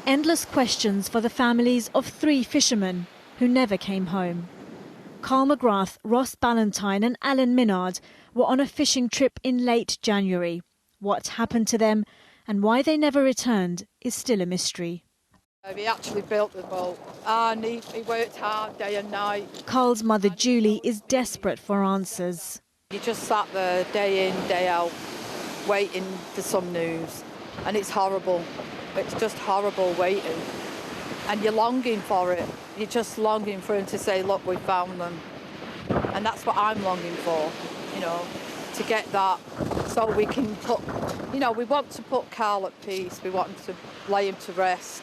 Endless questions for the families of 3 fishermen who never came home. Carl McGrath, Ross Ballantyne and Alan Minard were on a fishing trip in late January. What happened to them and why they never returned is still a mystery. He actually built the boat and he worked hard day and night. Carl's mother Julie is desperate for answers. He just sat there day in, day out, waiting for some news. And it's horrible. It's just horrible waiting. And you're longing for it. You're just longing for him to say, look, we found them. And that's what I'm longing for, to get that so we can put, we want to put Carl at peace. We want to lay him to rest.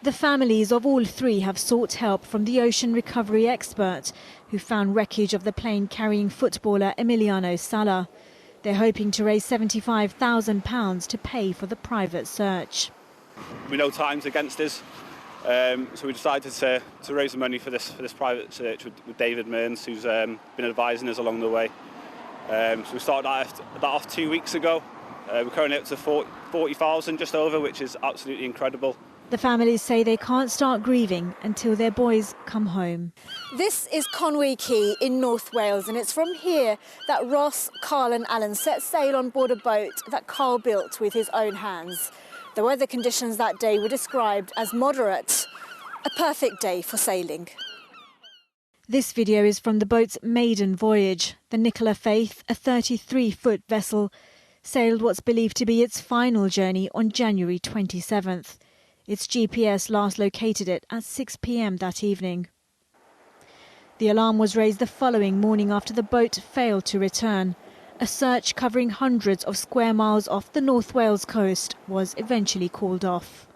The families of all 3 have sought help from the ocean recovery expert who found wreckage of the plane carrying footballer Emiliano Sala. They're hoping to raise £75,000 to pay for the private search. We know time's against us, so we decided to raise the money for this private search with David Mearns, who's been advising us along the way. So we started that off 2 weeks ago. We're currently up to 40,000 just over, which is absolutely incredible. The families say they can't start grieving until their boys come home. This is Conwy Quay in North Wales, and it's from here that Ross, Carl and Alan set sail on board a boat that Carl built with his own hands. The weather conditions that day were described as moderate, a perfect day for sailing. This video is from the boat's maiden voyage. The Nicola Faith, a 33-foot vessel, sailed what's believed to be its final journey on January 27th. Its GPS last located it at 6 p.m. that evening. The alarm was raised the following morning after the boat failed to return. A search covering hundreds of square miles off the North Wales coast was eventually called off.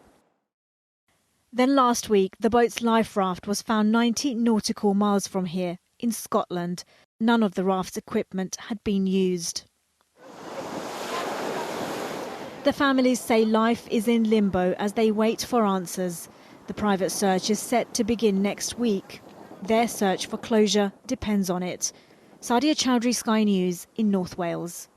Then last week, the boat's life raft was found 90 nautical miles from here, in Scotland. None of the raft's equipment had been used. The families say life is in limbo as they wait for answers. The private search is set to begin next week. Their search for closure depends on it. Sadia Chowdhury, Sky News in North Wales.